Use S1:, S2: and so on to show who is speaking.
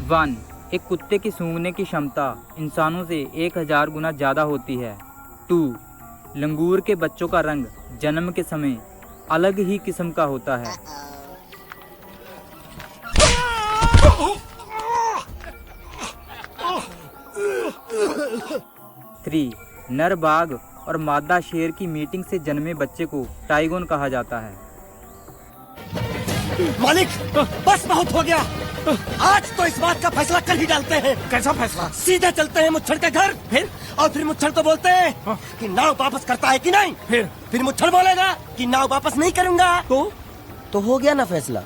S1: 1. एक कुत्ते की सूंघने की क्षमता इंसानों से 1000 गुना ज़्यादा होती है। 2. लंगूर के बच्चों का रंग जन्म के समय अलग ही किस्म का होता है। 3. नर बाघ और मादा शेर की मीटिंग से जन्मे बच्चे को टाइगोन कहा जाता है।
S2: मालिक, बस बहुत हो गया। आज तो इस बात का फैसला कल ही डालते हैं।
S3: कैसा फैसला?
S2: सीधे चलते हैं मुच्छड़ के घर, फिर मुच्छड़ को बोलते हैं कि नाव वापस करता है कि नहीं। फिर मुच्छड़ बोलेगा कि नाव वापस नहीं करूंगा। तो हो गया ना फैसला।